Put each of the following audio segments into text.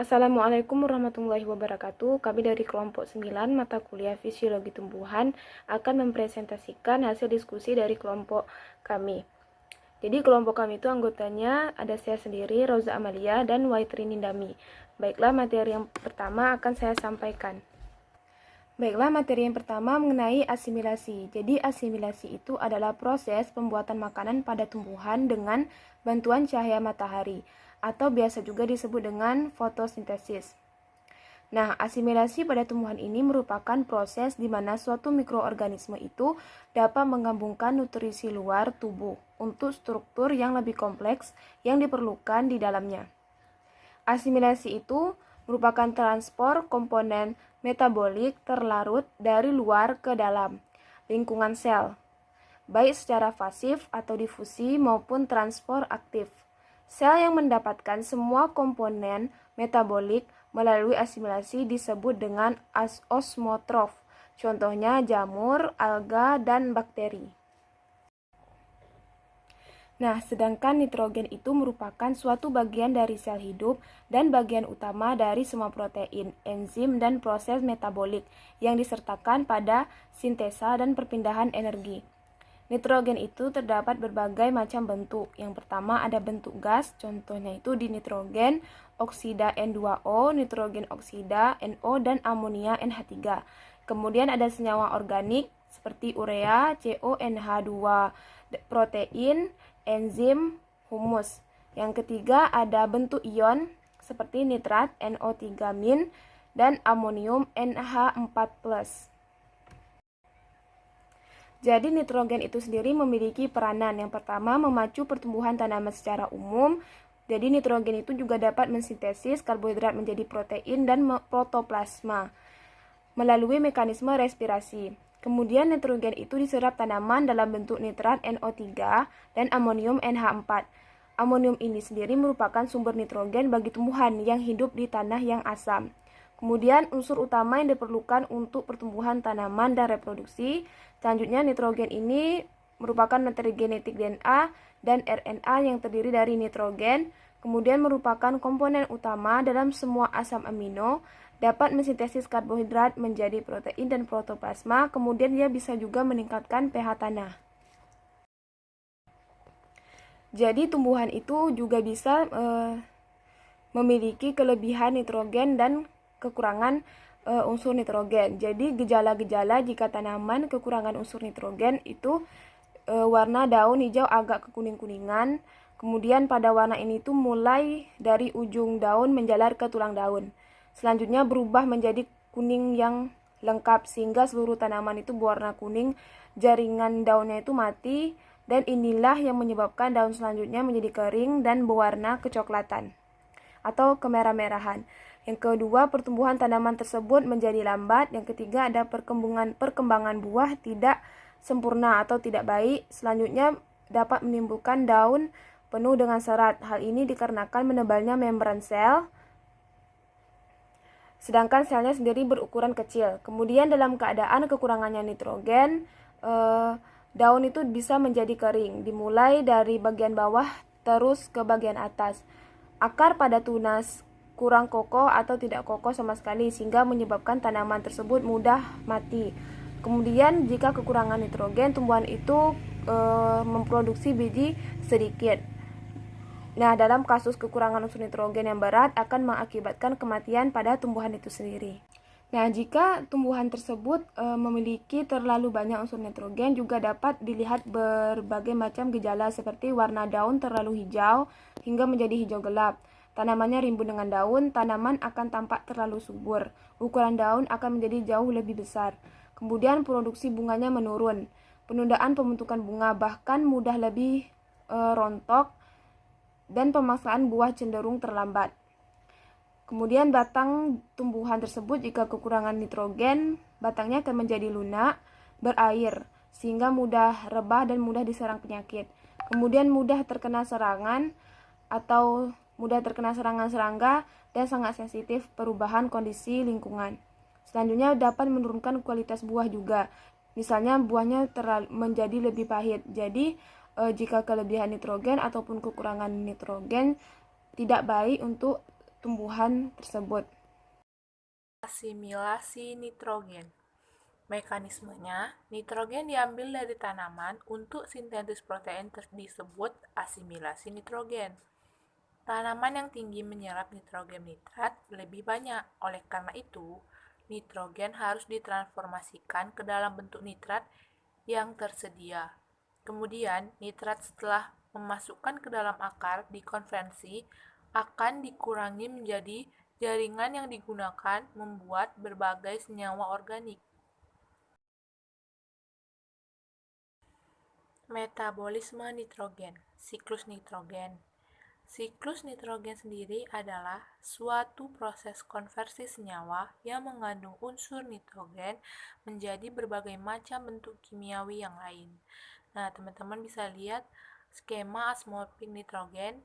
Assalamualaikum warahmatullahi wabarakatuh. Kami dari kelompok 9 mata kuliah Fisiologi Tumbuhan akan mempresentasikan hasil diskusi dari kelompok kami. Jadi kelompok kami itu anggotanya ada saya sendiri, Roza Amalia, dan Waitri Nindami. Baiklah, materi yang pertama akan saya sampaikan. Baiklah, materi yang pertama mengenai asimilasi. Jadi asimilasi itu adalah proses pembuatan makanan pada tumbuhan dengan bantuan cahaya matahari, atau biasa juga disebut dengan fotosintesis. Nah, asimilasi pada tumbuhan ini merupakan proses di mana suatu mikroorganisme itu dapat menggabungkan nutrisi luar tubuh untuk struktur yang lebih kompleks yang diperlukan di dalamnya. Asimilasi itu merupakan transport komponen metabolik terlarut dari luar ke dalam lingkungan sel, baik secara pasif atau difusi maupun transport aktif. Sel yang mendapatkan semua komponen metabolik melalui asimilasi disebut dengan osmotrof, contohnya jamur, alga, dan bakteri. Nah, sedangkan nitrogen itu merupakan suatu bagian dari sel hidup dan bagian utama dari semua protein, enzim, dan proses metabolik yang disertakan pada sintesa dan perpindahan energi. Nitrogen itu terdapat berbagai macam bentuk. Yang pertama ada bentuk gas, contohnya itu di nitrogen oksida N2O, nitrogen oksida NO, dan amonia NH3. Kemudian ada senyawa organik seperti urea, CONH2, protein, enzim, humus. Yang ketiga ada bentuk ion seperti nitrat NO3- dan amonium NH4+. Jadi nitrogen itu sendiri memiliki peranan. Yang pertama, memacu pertumbuhan tanaman secara umum. Jadi nitrogen itu juga dapat mensintesis karbohidrat menjadi protein dan protoplasma melalui mekanisme respirasi. Kemudian nitrogen itu diserap tanaman dalam bentuk nitrat NO3 dan amonium NH4. Amonium ini sendiri merupakan sumber nitrogen bagi tumbuhan yang hidup di tanah yang asam. Kemudian unsur utama yang diperlukan untuk pertumbuhan tanaman dan reproduksi. Selanjutnya nitrogen ini merupakan materi genetik DNA dan RNA yang terdiri dari nitrogen. Kemudian merupakan komponen utama dalam semua asam amino, dapat mensintesis karbohidrat menjadi protein dan protoplasma. Kemudian dia bisa juga meningkatkan pH tanah. Jadi tumbuhan itu juga bisa memiliki kelebihan nitrogen dan kekurangan unsur nitrogen. Jadi gejala-gejala jika tanaman kekurangan unsur nitrogen itu warna daun hijau agak kekuning-kuningan. Kemudian pada warna ini tuh mulai dari ujung daun menjalar ke tulang daun. Selanjutnya berubah menjadi kuning yang lengkap sehingga seluruh tanaman itu berwarna kuning, jaringan daunnya itu mati, dan inilah yang menyebabkan daun selanjutnya menjadi kering dan berwarna kecoklatan atau kemerah-merahan. Yang kedua, pertumbuhan tanaman tersebut menjadi lambat. Yang ketiga, ada perkembangan buah tidak sempurna atau tidak baik. Selanjutnya, dapat menimbulkan daun penuh dengan serat. Hal ini dikarenakan menebalnya membran sel, sedangkan selnya sendiri berukuran kecil. Kemudian dalam keadaan kekurangannya nitrogen, daun itu bisa menjadi kering, dimulai dari bagian bawah terus ke bagian atas. Akar pada tunas kurang kokoh atau tidak kokoh sama sekali sehingga menyebabkan tanaman tersebut mudah mati. Kemudian jika kekurangan nitrogen, tumbuhan itu memproduksi biji sedikit. Nah, dalam kasus kekurangan unsur nitrogen yang berat akan mengakibatkan kematian pada tumbuhan itu sendiri. Nah, jika tumbuhan tersebut memiliki terlalu banyak unsur nitrogen, juga dapat dilihat berbagai macam gejala seperti warna daun terlalu hijau hingga menjadi hijau gelap. Tanamannya rimbun dengan daun, tanaman akan tampak terlalu subur. Ukuran daun akan menjadi jauh lebih besar. Kemudian produksi bunganya menurun. Penundaan pembentukan bunga bahkan mudah lebih rontok, dan pemaksaan buah cenderung terlambat. Kemudian batang tumbuhan tersebut jika kekurangan nitrogen, batangnya akan menjadi lunak, berair, sehingga mudah rebah dan mudah diserang penyakit. Kemudian mudah terkena serangan atau mudah terkena serangan serangga dan sangat sensitif perubahan kondisi lingkungan. Selanjutnya dapat menurunkan kualitas buah juga. Misalnya buahnya menjadi lebih pahit. Jadi jika kelebihan nitrogen ataupun kekurangan nitrogen tidak baik untuk tumbuhan tersebut. Asimilasi nitrogen. Mekanismenya, nitrogen diambil dari tanaman untuk sintesis protein disebut asimilasi nitrogen. Tanaman yang tinggi menyerap nitrogen nitrat lebih banyak. Oleh karena itu, nitrogen harus ditransformasikan ke dalam bentuk nitrat yang tersedia. Kemudian, nitrat setelah memasukkan ke dalam akar dikonversi akan dikurangi menjadi jaringan yang digunakan membuat berbagai senyawa organik. Metabolisme nitrogen, siklus nitrogen. Siklus nitrogen sendiri adalah suatu proses konversi senyawa yang mengandung unsur nitrogen menjadi berbagai macam bentuk kimiawi yang lain. Nah, teman-teman bisa lihat skema atmosfer nitrogen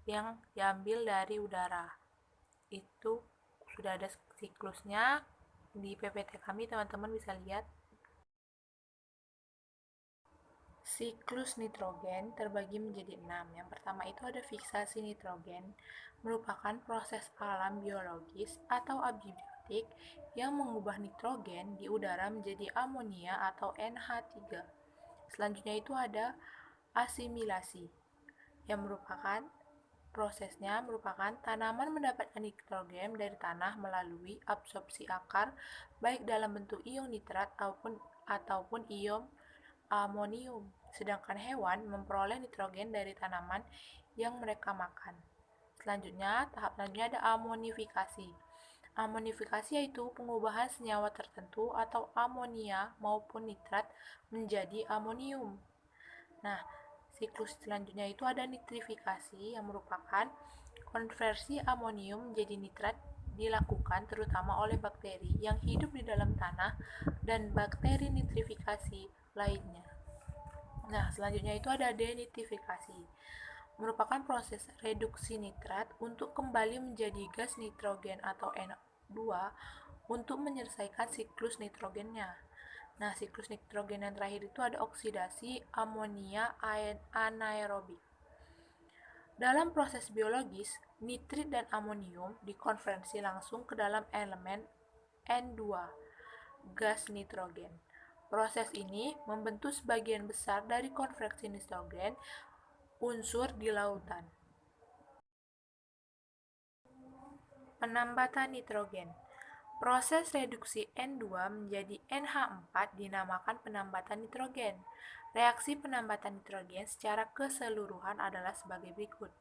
yang diambil dari udara. Itu sudah ada siklusnya di PPT kami, teman-teman bisa lihat. Siklus nitrogen terbagi menjadi 6. Yang pertama itu ada fiksasi nitrogen, merupakan proses alam biologis atau abiotik yang mengubah nitrogen di udara menjadi amonia atau NH3. Selanjutnya itu ada asimilasi, yang merupakan tanaman mendapatkan nitrogen dari tanah melalui absorpsi akar baik dalam bentuk ion nitrat ataupun ion amonium, sedangkan hewan memperoleh nitrogen dari tanaman yang mereka makan. Tahap selanjutnya ada amonifikasi. Amonifikasi yaitu pengubahan senyawa tertentu atau amonia maupun nitrat menjadi amonium. Nah, siklus selanjutnya itu ada nitrifikasi yang merupakan konversi amonium menjadi nitrat dilakukan terutama oleh bakteri yang hidup di dalam tanah dan bakteri nitrifikasi lainnya. Nah, selanjutnya itu ada denitrifikasi, merupakan proses reduksi nitrat untuk kembali menjadi gas nitrogen atau N2 untuk menyelesaikan siklus nitrogennya. Nah, siklus nitrogen yang terakhir itu ada oksidasi amonia anaerobik. Dalam proses biologis, nitrit dan amonium dikonversi langsung ke dalam elemen N2, gas nitrogen. Proses ini membentuk sebagian besar dari konversi nitrogen unsur di lautan. Penambatan nitrogen. Proses reduksi N2 menjadi NH4 dinamakan penambatan nitrogen. Reaksi penambatan nitrogen secara keseluruhan adalah sebagai berikut.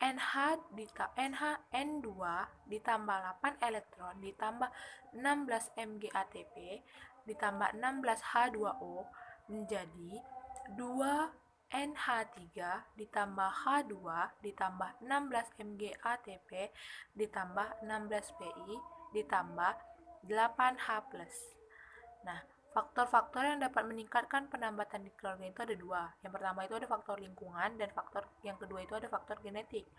N2 ditambah 8 elektron ditambah 16 Mg ATP ditambah 16 H2O menjadi 2 NH3 ditambah H2 ditambah 16 Mg ATP ditambah 16 Pi ditambah 8H+. Nah, faktor-faktor yang dapat meningkatkan penambatan nitrogen itu ada dua. Yang pertama itu ada faktor lingkungan dan yang kedua itu ada faktor genetik.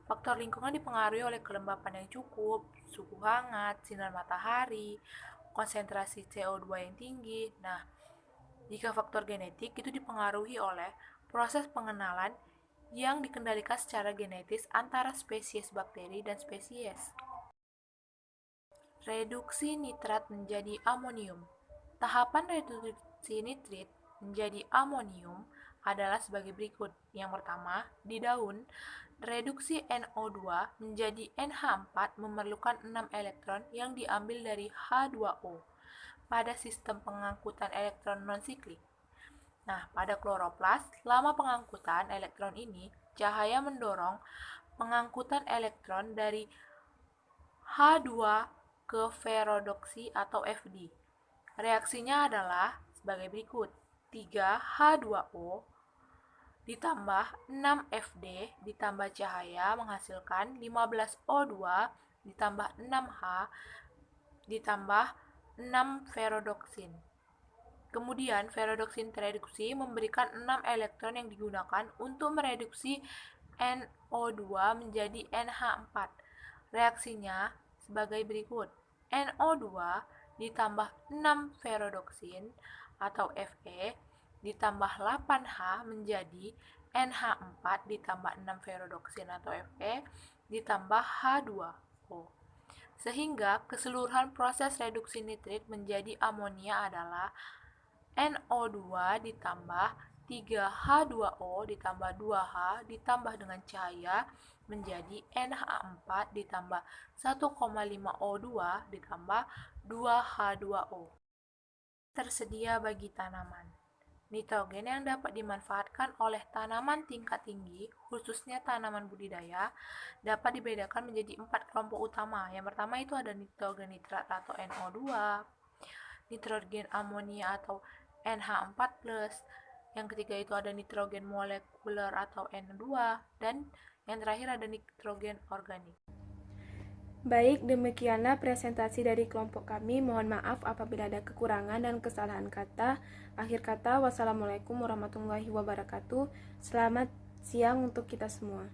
Faktor lingkungan dipengaruhi oleh kelembapan yang cukup, suhu hangat, sinar matahari, konsentrasi CO2 yang tinggi. Nah, jika faktor genetik itu dipengaruhi oleh proses pengenalan yang dikendalikan secara genetis antara spesies bakteri dan spesies. Reduksi nitrat menjadi amonium. Tahapan reduksi nitrit menjadi amonium adalah sebagai berikut. Yang pertama, di daun, reduksi NO2 menjadi NH4 memerlukan 6 elektron yang diambil dari H2O pada sistem pengangkutan elektron non-siklik. Nah, pada kloroplas, selama pengangkutan elektron ini, cahaya mendorong pengangkutan elektron dari H2 ke ferrodoksi atau Fd. Reaksinya adalah sebagai berikut. 3H2O ditambah 6Fd ditambah cahaya menghasilkan 15O2 ditambah 6H ditambah 6 ferrodoksin. Kemudian ferrodoksin tereduksi memberikan 6 elektron yang digunakan untuk mereduksi NO2 menjadi NH4. Reaksinya sebagai berikut. NO2 ditambah 6 ferrodoksin atau Fe ditambah 8H menjadi NH4 ditambah 6 ferrodoksin atau Fe ditambah H2O. Sehingga keseluruhan proses reduksi nitrit menjadi amonia adalah NO2 ditambah 3H2O ditambah 2H ditambah dengan cahaya menjadi NH4 ditambah 1,5O2 ditambah 2H2O. Tersedia bagi tanaman. Nitrogen yang dapat dimanfaatkan oleh tanaman tingkat tinggi, khususnya tanaman budidaya, dapat dibedakan menjadi 4 kelompok utama. Yang pertama itu ada nitrogen nitrat atau NO2, nitrogen amonia atau NH4+, yang ketiga itu ada nitrogen molekuler atau N2, dan yang terakhir ada nitrogen organik. Baik, demikianlah presentasi dari kelompok kami. Mohon maaf apabila ada kekurangan dan kesalahan kata. Akhir kata, wassalamualaikum warahmatullahi wabarakatuh. Selamat siang untuk kita semua.